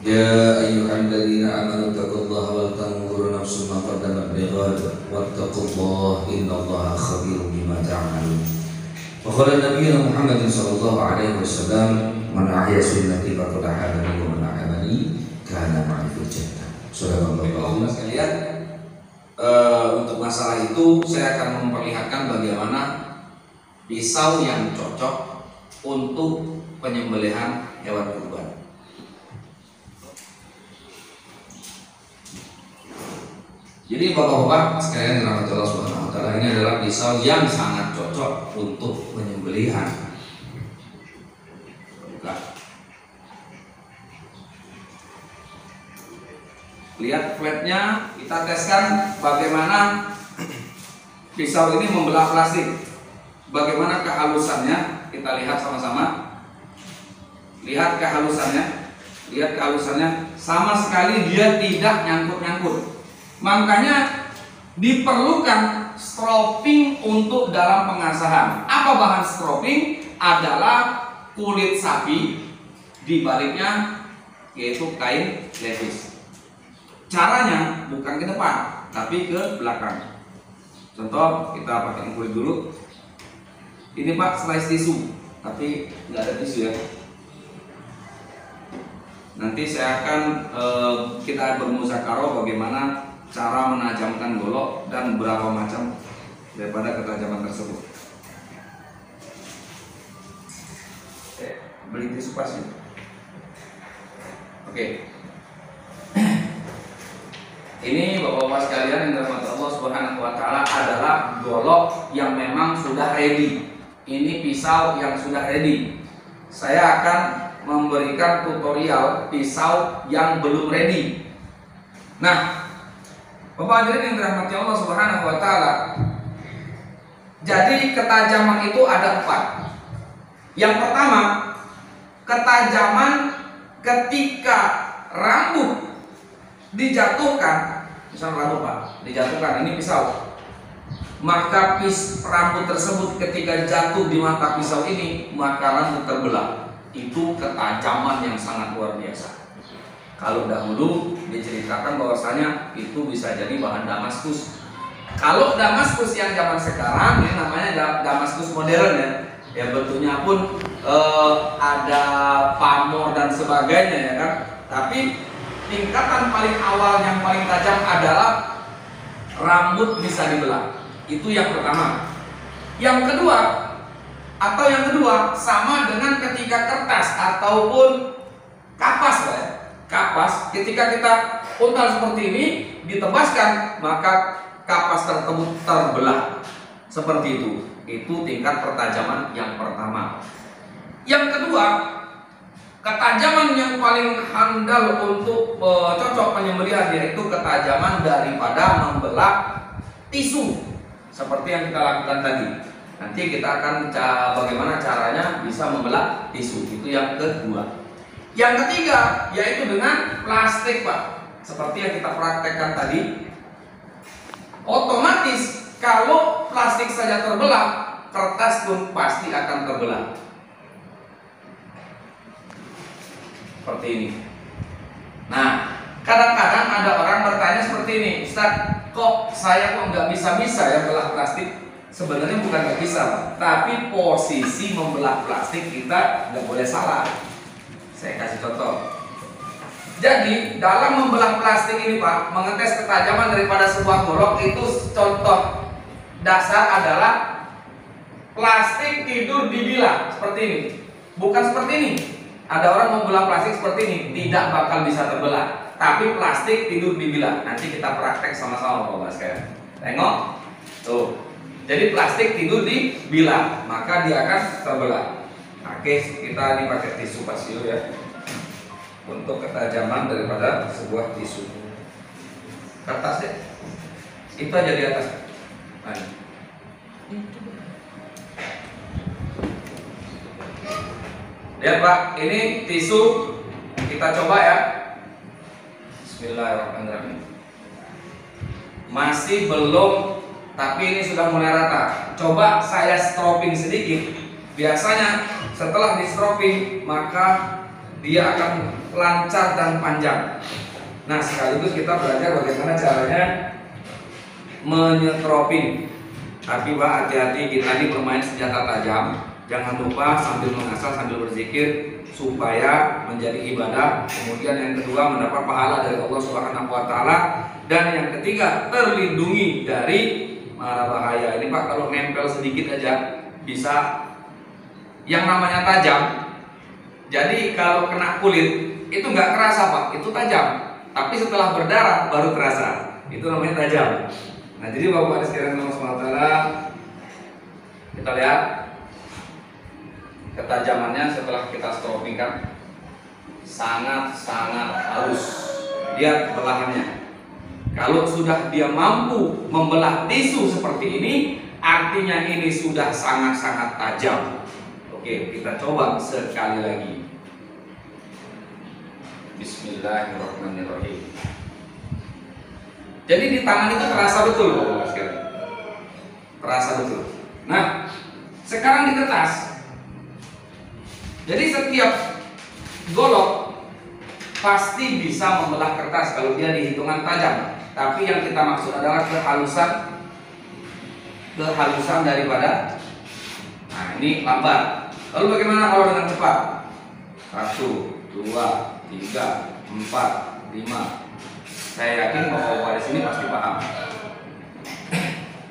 Ya ayyuhalladzina amanu taqullaha wal tanzur nafsum ma qaddamat lighad wattaqullaha innallaha khabirum bima ta'malun. Wa qala nabiyuna Muhammadin sallallahu alaihi wasallam man ahya sunnati faqad ahadani wa man ahabani kana ma'i fil jannah. Subhanallah sekalian. Untuk masalah itu saya akan memperlihatkan bagaimana pisau yang cocok untuk penyembelihan hewan kurban. Jadi bapak-bapak sekalian dirahmati Allah Subhanahu wa taala, ini adalah pisau yang sangat cocok untuk penyembelihan. Lihat flatnya, kita teskan bagaimana pisau ini membelah plastik. Bagaimana kehalusannya, kita lihat sama-sama. Lihat kehalusannya, sama sekali dia tidak nyangkut-nyangkut. Makanya diperlukan stropping untuk dalam pengasahan. Apa bahan stropping? Adalah kulit sapi, di baliknya yaitu kain levis. Caranya bukan ke depan, tapi ke belakang. Contoh, kita pakai kulit dulu. Ini Pak, slice tisu, tapi nggak ada tisu ya. Nanti saya akan kita bermuzakarah bagaimana cara menajamkan golok dan berapa macam daripada ketajaman tersebut. Beli tisu pas ya. Oke. Ini bapak-bapak sekalian yang dirahmati Allah Subhanahu wa taala adalah golok yang memang sudah ready. Ini pisau yang sudah ready. Saya akan memberikan tutorial pisau yang belum ready. Nah, Bapak hadirin yang dirahmati Allah Subhanahu wa taala. Jadi ketajaman itu ada 4. Yang pertama, ketajaman ketika rambut dijatuhkan. Misal rambut Pak, dijatuhkan, ini pisau. Maka rambut tersebut ketika jatuh di mata pisau ini, maka rambut terbelah. Itu ketajaman yang sangat luar biasa. Kalau dahulu diceritakan bahwasanya itu bisa jadi bahan Damaskus. Kalau Damaskus yang zaman sekarang ini namanya Damaskus modern ya. Ya bentuknya pun ada pamor dan sebagainya ya kan. Tapi tingkatan paling awal yang paling tajam adalah rambut bisa dibelah. Itu yang pertama. Yang kedua sama dengan ketika kertas ataupun kapas ya. Kapas ketika kita untal seperti ini ditebaskan, maka kapas tersebut terbelah seperti itu. Itu tingkat pertajaman yang pertama. kedua, ketajaman yang paling handal untuk cocok penyembelihan yaitu ketajaman daripada membelah tisu seperti yang kita lakukan tadi. Nanti kita akan bagaimana caranya bisa membelah tisu. Itu yang kedua. Yang ketiga yaitu dengan plastik, Pak. Seperti yang kita praktekkan tadi. Otomatis kalau plastik saja terbelah, kertas pun pasti akan terbelah. Seperti ini. Nah, kadang-kadang ada orang bertanya seperti ini, Ustaz, kok saya nggak bisa-bisa ya belah plastik? Sebenarnya bukan nggak bisa, tapi posisi membelah plastik kita nggak boleh salah. Saya kasih contoh. Jadi dalam membelah plastik ini, Pak, mengetes ketajaman daripada sebuah golok itu contoh dasar adalah plastik tidur dibilah seperti ini. Bukan seperti ini. Ada orang membelah plastik seperti ini, tidak bakal bisa terbelah. Tapi plastik tidur dibilah. Nanti kita praktek sama-sama, Bapak sekalian. Tengok, tuh. Jadi plastik tidur dibilah, maka dia akan terbelah. Oke, kita dipakai tisu pasio ya, untuk ketajaman daripada sebuah tisu. Kertas ya, itu aja di atas. Nah. Lihat Pak, ini tisu, kita coba ya. Bismillahirrahmanirrahim. Masih belum, tapi ini sudah mulai rata. Coba saya stropping sedikit. Biasanya setelah di stropping maka dia akan lancar dan panjang. Nah, sekaligus kita belajar bagaimana caranya menyetroping. Tapi Pak, hati-hati, kita ini bermain senjata tajam. Jangan lupa sambil mengasah sambil berzikir supaya menjadi ibadah. Kemudian yang kedua, mendapat pahala dari Allah Subhanahu wa taala, dan yang ketiga, terlindungi dari mara bahaya. Ini Pak, kalau nempel sedikit aja bisa yang namanya tajam. Jadi kalau kena kulit itu nggak kerasa Pak, itu tajam. Tapi setelah berdarah baru terasa. Itu namanya tajam. Nah, jadi Bapak sekalian Allah Subhanahu wa taala, kita lihat ketajamannya setelah kita stropping kan sangat-sangat halus. Lihat belahannya. Kalau sudah dia mampu membelah tisu seperti ini, artinya ini sudah sangat-sangat tajam. Oke, kita coba sekali lagi. Bismillahirrahmanirrahim. Jadi di tangan itu terasa betul, Bapak sekalian. Terasa betul. Nah, sekarang di kertas. Jadi setiap golok pasti bisa membelah kertas kalau dia dihitungan tajam. Tapi yang kita maksud adalah kehalusan daripada. Nah, ini lambat. Lalu bagaimana kalau dengan cepat? 1, 2, 3, 4, 5. Saya yakin Bapak-bapak di sini pasti paham.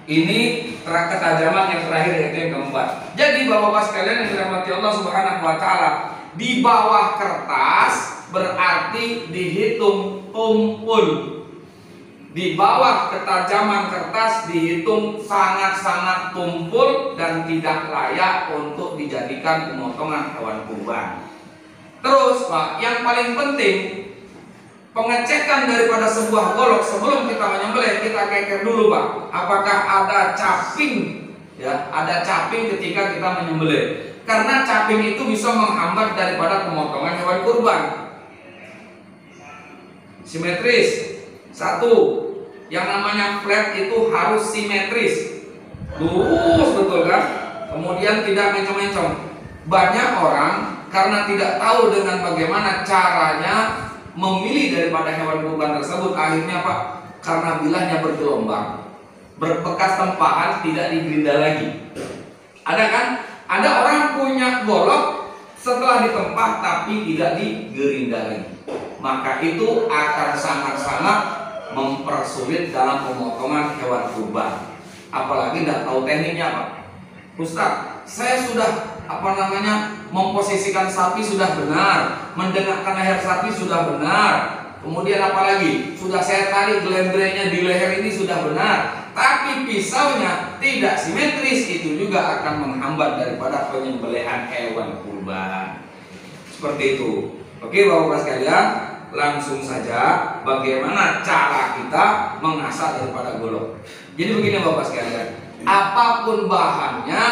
Ini ketajaman yang terakhir, yaitu yang keempat. Jadi Bapak-bapak sekalian yang dirahmati Allah Subhanahu wa taala, di bawah kertas berarti dihitung tumpul. Di bawah ketajaman kertas dihitung sangat-sangat tumpul dan tidak layak untuk dijadikan pemotongan hewan kurban. Terus Pak, yang paling penting, pengecekan daripada sebuah golok sebelum kita menyembelih, kita keker dulu Pak, apakah ada caping ya, ada caping ketika kita menyembelih. Karena caping itu bisa menghambat daripada pemotongan hewan kurban. Simetris. 1, yang namanya flat itu harus simetris, lurus betul kan? Kemudian tidak mencong-mencong. Banyak orang karena tidak tahu dengan bagaimana caranya memilih daripada hewan kurban tersebut, akhirnya Pak, karena bilahnya bergelombang, berbekas tempahan, tidak digerinda lagi. Ada kan? Ada orang punya golok setelah ditempah tapi tidak digerinda lagi. Maka itu akan sangat-sangat mempersulit dalam pemotongan hewan kurban. Apalagi tidak tahu tekniknya Pak. Ustaz, saya sudah memposisikan sapi sudah benar, mendengakkan leher sapi sudah benar, kemudian apalagi sudah saya tarik gelembrenya di leher ini sudah benar, tapi pisaunya tidak simetris, itu juga akan menghambat daripada penyembelihan hewan kurban. Seperti itu. Oke Bapak-Bapak sekalian, langsung saja bagaimana cara kita mengasah daripada golok. Jadi begini Bapak sekalian, apapun bahannya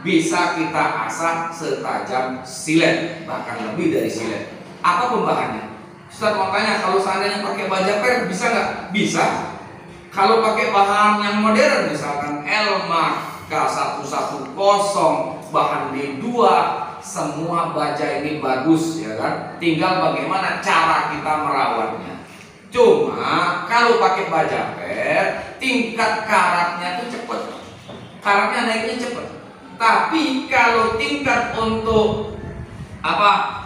bisa kita asah setajam silet, bahkan lebih dari silet. Apapun bahannya. Ustaz mau tanya, kalau seandainya pakai baja per bisa nggak? Bisa. Kalau pakai bahan yang modern, misalkan Elma K110, bahan D2, semua baja ini bagus ya kan. Tinggal bagaimana cara kita merawatnya. Cuma kalau pakai baja per, tingkat karatnya itu cepat. Karatnya naiknya cepat. Tapi kalau tingkat untuk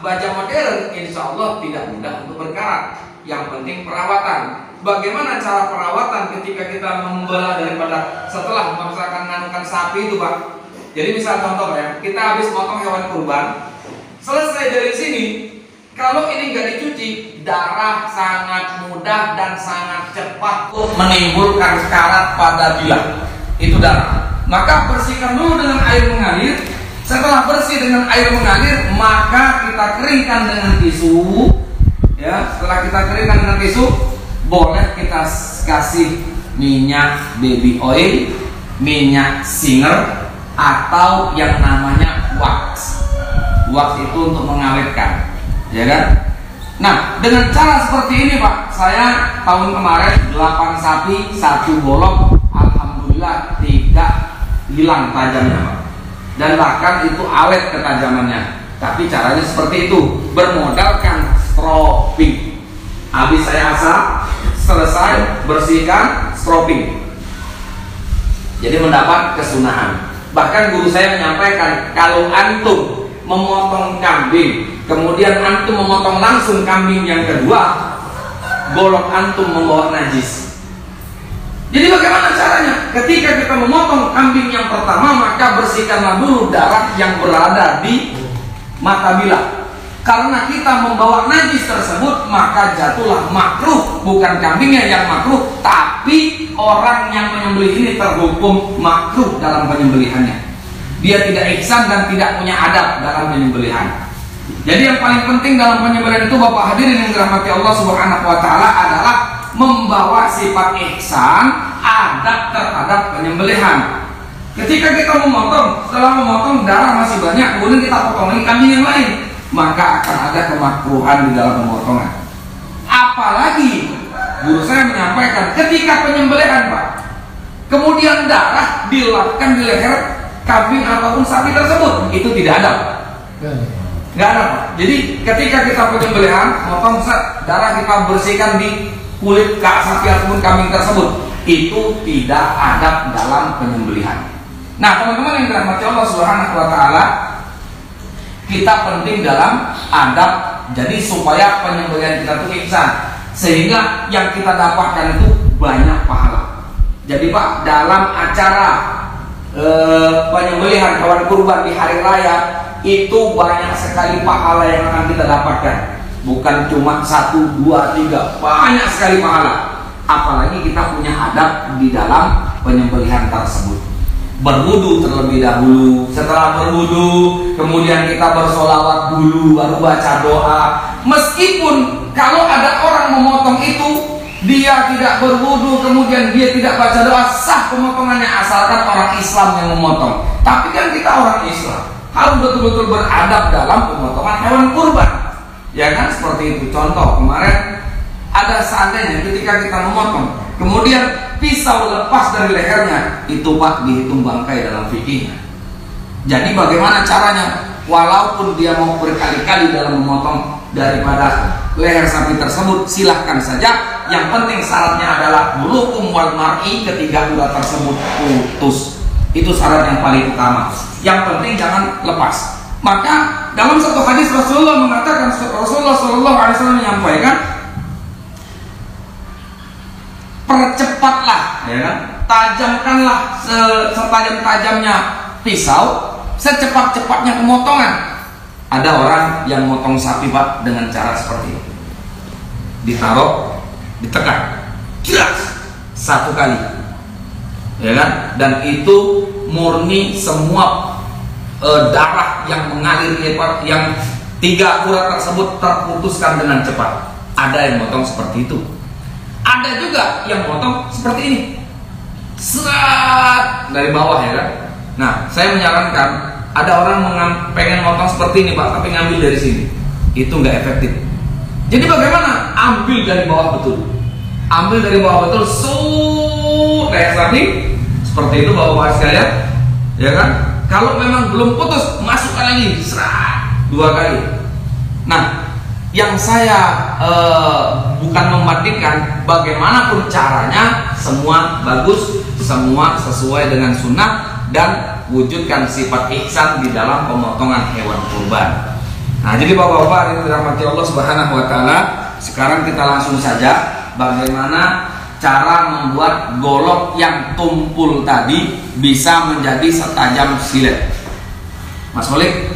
baja modern, insya Allah tidak mudah untuk berkarat. Yang penting perawatan. Bagaimana cara perawatan ketika kita membelah daripada setelah misalkan nganukan sapi itu Pak. Jadi misal contoh ya, kita habis potong hewan kurban, selesai dari sini, kalau ini nggak dicuci, darah sangat mudah dan sangat cepat menimbulkan karat pada bilah. Itu darah. Maka bersihkan dulu dengan air mengalir. Setelah bersih dengan air mengalir, maka kita keringkan dengan tisu. Ya, setelah kita keringkan dengan tisu, boleh kita kasih minyak baby oil, minyak singer, atau yang namanya wax. Wax itu untuk mengawetkan, ya kan? Nah, dengan cara seperti ini Pak, saya tahun kemarin 8 sapi, 1 golok, alhamdulillah tidak hilang tajamnya Pak. Dan bahkan itu awet ketajamannya. Tapi caranya seperti itu, bermodalkan stropping. Habis saya asah, selesai, bersihkan, stropping. Jadi mendapat kesunahan. Bahkan guru saya menyampaikan, kalau antum memotong kambing, kemudian antum memotong langsung kambing yang kedua, golok antum membawa najis. Jadi bagaimana caranya? Ketika kita memotong kambing yang pertama, maka bersihkanlah dulu darah yang berada di mata bilah. Karena kita membawa najis tersebut, maka jatuhlah makruh. Bukan kambingnya yang makruh, tapi orang yang menyembelih ini terhukum makruh dalam penyembelihannya. Dia tidak ihsan dan tidak punya adab dalam penyembelihan. Jadi yang paling penting dalam penyembelihan itu Bapak hadirin yang dirahmati Allah Subhanahu wa taala adalah membawa sifat ihsan, adab terhadap penyembelihan. Ketika kita memotong, setelah memotong darah masih banyak, kemudian kita potong lagi kambing yang lain, maka akan ada kemakruhan di dalam pemotongan. Apalagi guru saya menyampaikan ketika penyembelihan Pak, kemudian darah dilapkan di leher kambing ataupun sapi tersebut, itu tidak ada. Nggak ada Pak. Jadi ketika kita penyembelihan, motong darah kita bersihkan di kulit sapi ataupun kambing tersebut, itu tidak adab dalam penyembelihan. Nah teman-teman yang dirahmati Allah Subhanahu wa taala, kita penting dalam adab. Jadi supaya penyembelihan kita itu ihsan, sehingga yang kita dapatkan itu banyak pahala. Jadi Pak, dalam acara penyembelihan hewan kurban di hari raya itu banyak sekali pahala yang akan kita dapatkan. Bukan cuma 1, 2, 3, banyak sekali pahala. Apalagi kita punya adab di dalam penyembelihan tersebut. Berwudu terlebih dahulu. Setelah berwudu, kemudian kita bersolawat dulu, baru baca doa. Meskipun kalau ada orang memotong itu, dia tidak berwudu, kemudian dia tidak baca doa, sah pemotongannya asalkan orang Islam yang memotong. Tapi kan kita orang Islam, harus betul-betul beradab dalam pemotongan hewan kurban. Ya kan seperti itu. Contoh kemarin ada seandainya ketika kita memotong, kemudian pisau lepas dari lehernya, itu Pak dihitung bangkai dalam fikihnya. Jadi bagaimana caranya? Walaupun dia mau berkali-kali dalam memotong daripada leher sapi tersebut, silahkan saja. Yang penting syaratnya adalah bulukum wal mar'i, ketiga urat tersebut putus. Itu syarat yang paling utama. Yang penting jangan lepas. Maka dalam satu hadis Rasulullah mengatakan, Rasulullah SAW menyampaikan, percepatlah, ya kan? Tajamkanlah setajam-tajamnya pisau, secepat-cepatnya pemotongan. Ada orang yang motong sapi Pak dengan cara seperti itu, ditaruh, ditekan, jelas 1 kali, ya kan? Dan itu murni semua darah yang mengalir, yang 3 urat tersebut terputuskan dengan cepat. Ada yang motong seperti itu. Ada juga yang motong seperti ini, serat dari bawah, ya kan. Nah, saya menyarankan, ada orang pengen motong seperti ini Pak, tapi ngambil dari sini, itu nggak efektif. Jadi bagaimana? Ambil dari bawah betul. Ambil dari bawah betul, kayak tadi. Seperti itu Bapak-bapak sekalian, ya kan? Kalau memang belum putus, masukkan lagi, serat 2 kali. Nah, yang saya bukan membandingkan, bagaimanapun caranya, semua bagus, semua sesuai dengan sunnah, dan wujudkan sifat ihsan di dalam pemotongan hewan kurban. Nah, jadi Bapak-bapak yang dirahmati Allah Subhanahu wa taala, sekarang kita langsung saja bagaimana cara membuat golok yang tumpul tadi bisa menjadi setajam silet. Mas Holik,